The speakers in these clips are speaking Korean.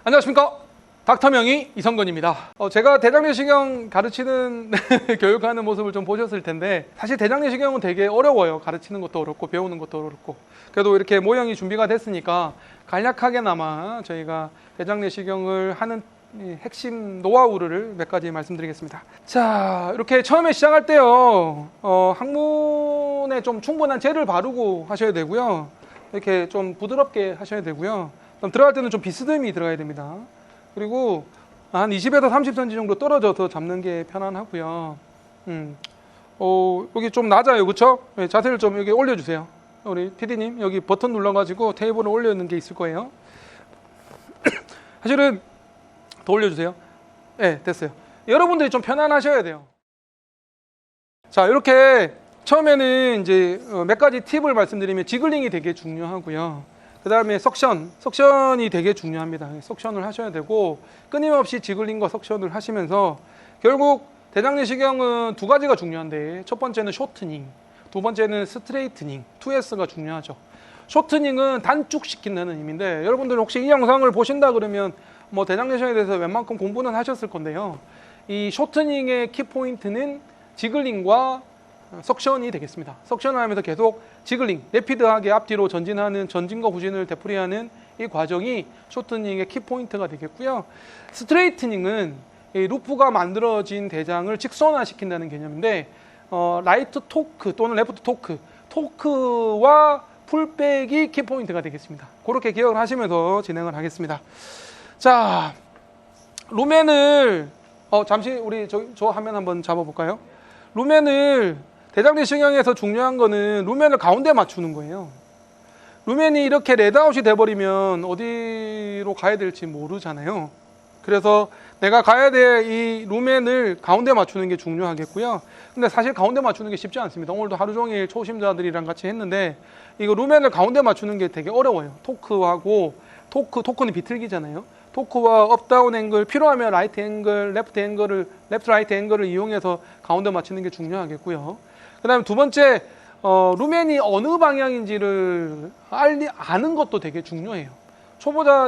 안녕하십니까, 닥터명의 이성건입니다. 제가 대장내시경 가르치는 교육하는 모습을 좀 보셨을 텐데, 사실 대장내시경은 되게 어려워요. 가르치는 것도 어렵고 배우는 것도 어렵고. 그래도 이렇게 모형이 준비가 됐으니까 간략하게나마 저희가 대장내시경을 하는 핵심 노하우를 몇 가지 말씀드리겠습니다. 자, 이렇게 처음에 시작할 때요, 항문에 좀 충분한 젤을 바르고 하셔야 되고요, 이렇게 좀 부드럽게 하셔야 되고요, 그럼 들어갈 때는 좀 비스듬히 들어가야 됩니다. 그리고 한 20에서 30cm 정도 떨어져서 잡는 게 편안하고요. 여기 좀 낮아요, 그렇죠? 네, 자세를 좀 여기 올려주세요. 우리 PD님 여기 버튼 눌러가지고 테이블을 올려놓는 게 있을 거예요. 사실은 더 올려주세요. 네, 됐어요. 여러분들이 좀 편안하셔야 돼요. 자, 이렇게 처음에는 이제 몇 가지 팁을 말씀드리면, 지글링이 되게 중요하고요. 그 다음에 석션이 되게 중요합니다. 석션을 하셔야 되고, 끊임없이 지글링과 석션을 하시면서, 결국 대장내시경은 두 가지가 중요한데, 첫 번째는 쇼트닝, 두 번째는 스트레이트닝, 2S가 중요하죠. 쇼트닝은 단축시킨다는 의미인데, 여러분들 혹시 이 영상을 보신다 그러면 뭐 대장내시경에 대해서 웬만큼 공부는 하셨을 건데요, 이 쇼트닝의 키포인트는 지글링과 석션이 되겠습니다. 석션을 하면서 계속 지글링, 레피드하게 앞뒤로 전진하는, 전진과 후진을 되풀이하는 이 과정이 쇼트닝의 키포인트가 되겠고요. 스트레이트닝은 이 루프가 만들어진 대장을 직선화시킨다는 개념인데, 라이트 토크 또는 레프트 토크와 풀백이 키포인트가 되겠습니다. 그렇게 기억을 하시면서 진행을 하겠습니다. 자, 루멘을 잠시 우리 저 화면 한번 잡아볼까요? 루멘을, 대장내시경에서 중요한 거는 루멘을 가운데 맞추는 거예요. 루멘이 이렇게 레드아웃이 돼버리면 어디로 가야 될지 모르잖아요. 그래서 내가 가야 될 이 루멘을 가운데 맞추는 게 중요하겠고요. 근데 사실 가운데 맞추는 게 쉽지 않습니다. 오늘도 하루 종일 초심자들이랑 같이 했는데, 이거 루멘을 가운데 맞추는 게 되게 어려워요. 토크는 비틀기잖아요. 토크와 업다운 앵글, 필요하면 라이트 앵글, 레프트 라이트 앵글을 이용해서 가운데 맞추는 게 중요하겠고요. 그 다음에 두 번째, 루멘이 어느 방향인지를 아는 것도 되게 중요해요.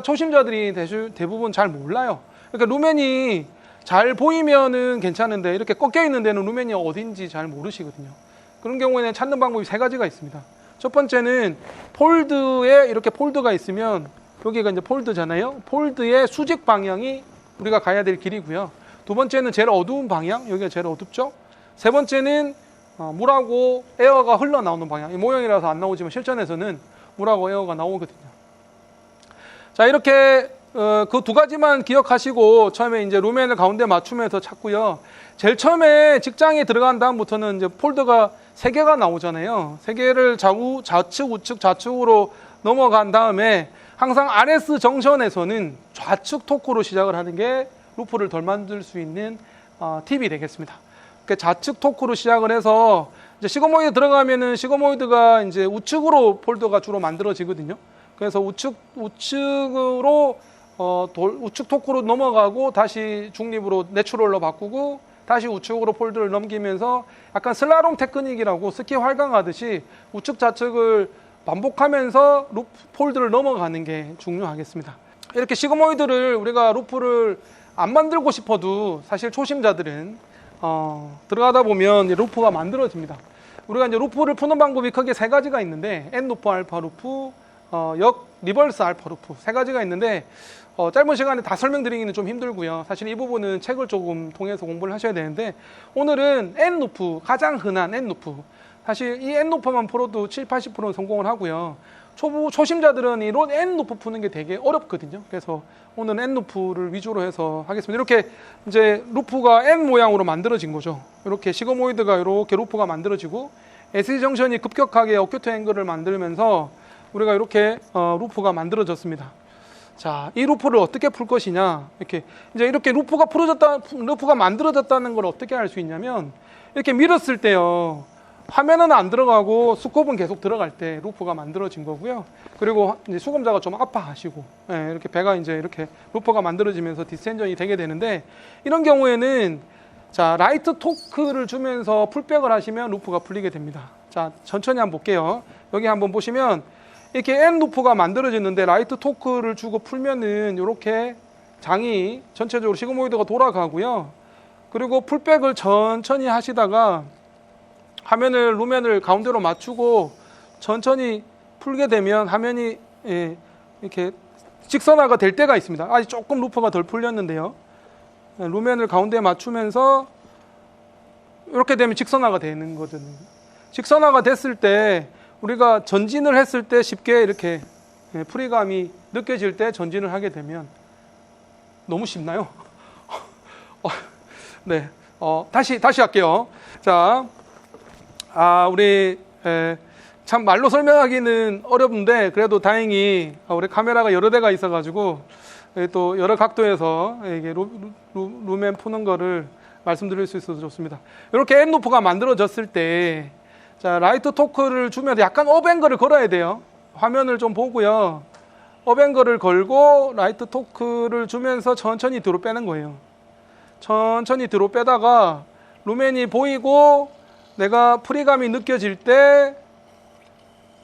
초심자들이 대부분 잘 몰라요. 그러니까 루멘이 잘 보이면은 괜찮은데, 이렇게 꺾여 있는 데는 루멘이 어딘지 잘 모르시거든요. 그런 경우에는 찾는 방법이 세 가지가 있습니다. 첫 번째는 폴드에 이렇게 폴드가 있으면, 여기가 이제 폴드잖아요. 폴드의 수직 방향이 우리가 가야 될 길이고요. 두 번째는 제일 어두운 방향, 여기가 제일 어둡죠. 세 번째는 물하고 에어가 흘러나오는 방향. 이 모형이라서 안 나오지만 실전에서는 물하고 에어가 나오거든요. 자, 이렇게 그 두 가지만 기억하시고 처음에 이제 루멘을 가운데 맞추면서 찾고요. 제일 처음에 직장에 들어간 다음부터는 이제 폴드가 세 개가 나오잖아요. 세 개를 좌측, 우측, 좌측으로 넘어간 다음에 항상 RS 정션에서는 좌측 토크로 시작을 하는 게 루프를 덜 만들 수 있는 팁이 되겠습니다. 좌측 토크로 시작을 해서 이제 시거모이드 들어가면은 시거모이드가 이제 우측으로 폴드가 주로 만들어지거든요. 그래서 우측으로 우측 토크로 넘어가고, 다시 중립으로 내추럴로 바꾸고, 다시 우측으로 폴드를 넘기면서 약간 슬라롬 테크닉이라고 스키 활강하듯이 우측 좌측을 반복하면서 폴드를 넘어가는 게 중요하겠습니다. 이렇게 시그모이드를 우리가 루프를 안 만들고 싶어도 사실 초심자들은 들어가다 보면 루프가 만들어집니다. 우리가 이제 루프를 푸는 방법이 크게 세 가지가 있는데, N 루프, 알파 루프, 리버스 알파 루프, 세 가지가 있는데, 짧은 시간에 다 설명드리기는 좀 힘들고요. 사실 이 부분은 책을 조금 통해서 공부를 하셔야 되는데, 오늘은 N 루프, 가장 흔한 N 루프, 사실 이 N 루프만 풀어도 70-80%는 성공을 하고요. 초심자들은 이 N 루프 푸는 게 되게 어렵거든요. 그래서 오늘 N 루프를 위주로 해서 하겠습니다. 이렇게 이제 루프가 N 모양으로 만들어진 거죠. 이렇게 시거모이드가 이렇게 루프가 만들어지고, SC 정션이 급격하게 어큐트 앵글을 만들면서 우리가 이렇게 루프가 만들어졌습니다. 자, 이 루프를 어떻게 풀 것이냐, 이렇게 루프가 만들어졌다는 걸 어떻게 알 수 있냐면, 이렇게 밀었을 때요, 화면은 안 들어가고 스콥은 계속 들어갈 때 루프가 만들어진 거고요. 그리고 이제 수검자가 좀 아파하시고, 이렇게 배가 이제 이렇게 루프가 만들어지면서 디스텐전이 되게 되는데, 이런 경우에는 자, 라이트 토크를 주면서 풀백을 하시면 루프가 풀리게 됩니다. 자, 천천히 한번 볼게요. 여기 한번 보시면 이렇게 N 루프가 만들어지는데, 라이트 토크를 주고 풀면은 이렇게 장이 전체적으로 시그모이드가 돌아가고요. 그리고 풀백을 천천히 하시다가 화면을 루멘을 가운데로 맞추고 천천히 풀게 되면 화면이 이렇게 직선화가 될 때가 있습니다. 아직 조금 루프가 덜 풀렸는데요. 루멘을 가운데에 맞추면서 이렇게 되면 직선화가 되는 거거든요. 직선화가 됐을 때 우리가 전진을 했을 때 쉽게 이렇게 프리감이 느껴질 때 전진을 하게 되면 너무 쉽나요? 네, 다시 할게요. 자, 우리 참 말로 설명하기는 어렵는데 그래도 다행히 우리 카메라가 여러 대가 있어가지고 또 여러 각도에서 이게 루멘 푸는 거를 말씀드릴 수 있어서 좋습니다. 이렇게 엔루프가 만들어졌을 때, 자, 라이트 토크를 주면 약간 업앵글을 걸어야 돼요. 화면을 좀 보고요. 업앵글을 걸고 라이트 토크를 주면서 천천히 뒤로 빼는 거예요. 천천히 뒤로 빼다가 루멘이 보이고 내가 프리감이 느껴질 때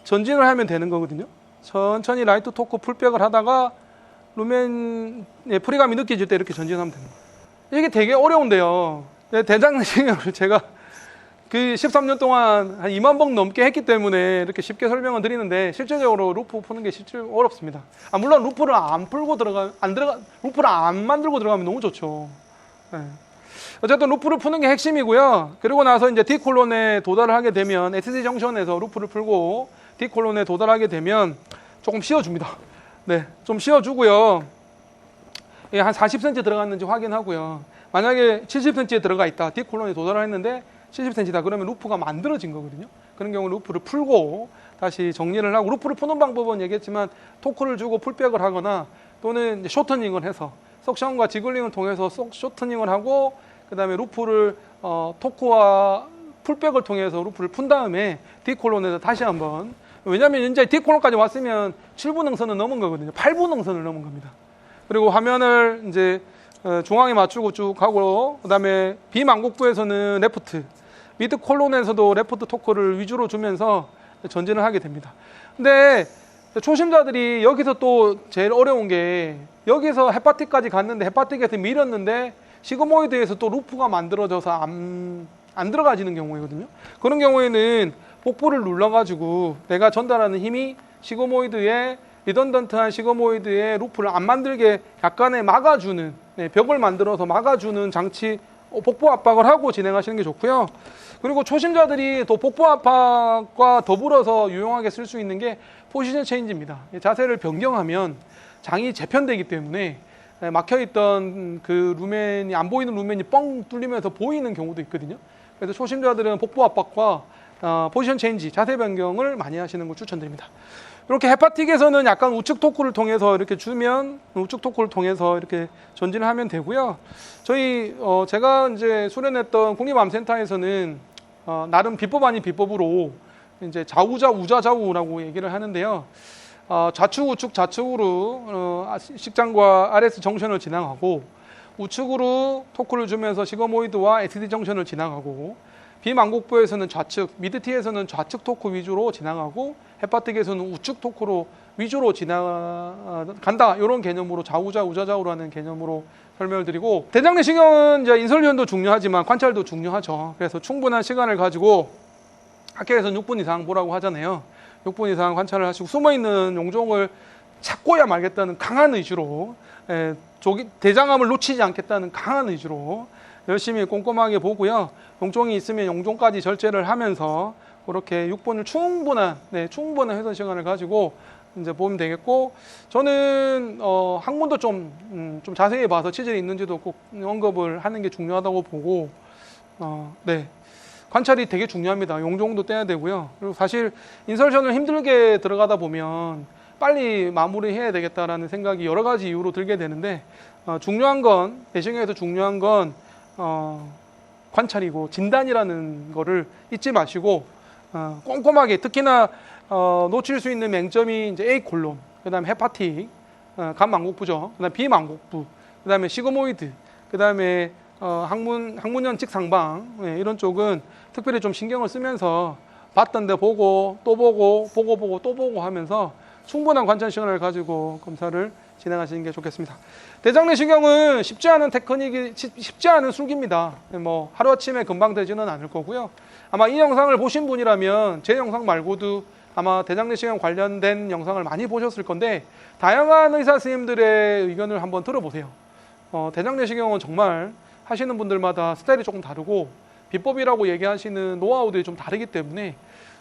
전진을 하면 되는 거거든요. 천천히 라이트 토크 풀백을 하다가 루멘 프리감이 느껴질 때 이렇게 전진하면 됩니다. 이게 되게 어려운데요. 대장내시경을 제가 그 13년 동안 한 2만 번 넘게 했기 때문에 이렇게 쉽게 설명을 드리는데 실질적으로 루프 푸는 게 실제 어렵습니다. 물론 루프를 안 풀고 루프를 안 만들고 들어가면 너무 좋죠. 네. 어쨌든 루프를 푸는 게 핵심이고요. 그리고 나서 이제 D콜론에 도달을 하게 되면 SD 정션에서 루프를 풀고 D콜론에 도달하게 되면 조금 씌워줍니다. 네, 좀 씌워주고요. 한 40cm 들어갔는지 확인하고요. 만약에 70cm에 들어가 있다. D콜론에 도달을 했는데 70cm다. 그러면 루프가 만들어진 거거든요. 그런 경우는 루프를 풀고 다시 정리를 하고, 루프를 푸는 방법은 얘기했지만 토크를 주고 풀백을 하거나 또는 이제 쇼트닝을 해서 석션과 지글링을 통해서 쇼트닝을 하고 그 다음에 루프를 토크와 풀백을 통해서 루프를 푼 다음에 D콜론에서 다시 한번, 왜냐하면 이제 D콜론까지 왔으면 7분 능선은 넘은 거거든요. 8분 능선을 넘은 겁니다. 그리고 화면을 이제 중앙에 맞추고 쭉 가고, 그 다음에 비망곡부에서는 레프트, 미드 콜론에서도 레프트 토크를 위주로 주면서 전진을 하게 됩니다. 근데 초심자들이 여기서 또 제일 어려운 게, 여기서 헤파틱까지 갔는데 헤파틱에서 밀었는데 시그모이드에서 또 루프가 만들어져서 안 들어가지는 경우이거든요. 그런 경우에는 복부를 눌러가지고 내가 전달하는 힘이 시그모이드에 리던던트한 시그모이드에 루프를 안 만들게 약간의 막아주는, 벽을 만들어서 막아주는 장치, 복부 압박을 하고 진행하시는 게 좋고요. 그리고 초심자들이 또 복부 압박과 더불어서 유용하게 쓸 수 있는 게 포지션 체인지입니다. 자세를 변경하면 장이 재편되기 때문에 막혀있던 그 루멘이, 안 보이는 루멘이 뻥 뚫리면서 보이는 경우도 있거든요. 그래서 초심자들은 복부 압박과 포지션 체인지, 자세 변경을 많이 하시는 걸 추천드립니다. 이렇게 헤파틱에서는 약간 우측 토크를 통해서 이렇게 주면, 우측 토크를 통해서 이렇게 전진을 하면 되고요. 저희 제가 이제 수련했던 국립암센터에서는 나름 비법 아닌 비법으로 이제 좌우자 우자좌우라고 얘기를 하는데요. 좌측 우측 좌측으로 식장과 RS 정션을 지나가고, 우측으로 토크를 주면서 시거모이드와 SD 정션을 지나가고, 비망곡부에서는 좌측, 미드티에서는 좌측 토크 위주로 지나가고, 헤파틱에서는 우측 토크로 위주로 지나간다. 이런 개념으로 좌우자 우자좌우라는 개념으로 설명을 드리고, 대장내시경은 이제 인설련도 중요하지만 관찰도 중요하죠. 그래서 충분한 시간을 가지고 학회에서는 6분 이상 보라고 하잖아요. 6분 이상 관찰을 하시고, 숨어있는 용종을 찾고야 말겠다는 강한 의지로, 대장암을 놓치지 않겠다는 강한 의지로 열심히 꼼꼼하게 보고요. 용종이 있으면 용종까지 절제를 하면서 그렇게 6분을 충분한 회선 시간을 가지고 이제 보면 되겠고, 저는 학문도 좀 자세히 봐서 치질이 있는지도 꼭 언급을 하는 게 중요하다고 보고, 관찰이 되게 중요합니다. 용종도 떼야 되고요. 그리고 사실 인설션을 힘들게 들어가다 보면 빨리 마무리해야 되겠다라는 생각이 여러 가지 이유로 들게 되는데, 중요한 건, 내시경에서 중요한 건 관찰이고 진단이라는 거를 잊지 마시고 꼼꼼하게, 특히나 놓칠 수 있는 맹점이 이제 A 콜론, 그다음에 헤파틱, 간망곡부죠. 그다음에 비망곡부, 그다음에 시그모이드, 그다음에 항문연 직상방, 이런 쪽은 특별히 좀 신경을 쓰면서 봤던 데 보고 또 보고 또 보고 하면서 충분한 관찰 시간을 가지고 검사를 진행하시는 게 좋겠습니다. 대장내시경은 쉽지 않은 테크닉이 쉽지 않은 술기입니다. 뭐 하루아침에 금방 되지는 않을 거고요. 아마 이 영상을 보신 분이라면 제 영상 말고도 아마 대장내시경 관련된 영상을 많이 보셨을 건데 다양한 의사 선생님들의 의견을 한번 들어보세요. 대장내시경은 정말 하시는 분들마다 스타일이 조금 다르고 비법이라고 얘기하시는 노하우들이 좀 다르기 때문에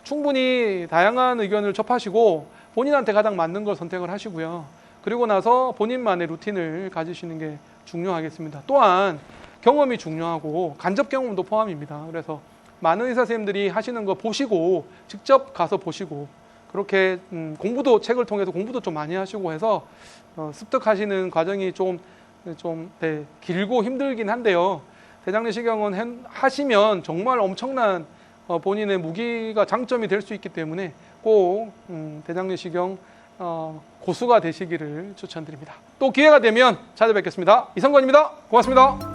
충분히 다양한 의견을 접하시고 본인한테 가장 맞는 걸 선택을 하시고요. 그리고 나서 본인만의 루틴을 가지시는 게 중요하겠습니다. 또한 경험이 중요하고 간접 경험도 포함입니다. 그래서 많은 의사 선생님들이 하시는 거 보시고 직접 가서 보시고 그렇게 공부도 책을 통해서 공부도 좀 많이 하시고 해서 습득하시는 과정이 좀 길고 힘들긴 한데요. 대장내시경은 하시면 정말 엄청난 본인의 무기가 장점이 될 수 있기 때문에 꼭 대장내시경 고수가 되시기를 추천드립니다. 또 기회가 되면 찾아뵙겠습니다. 이성건입니다. 고맙습니다.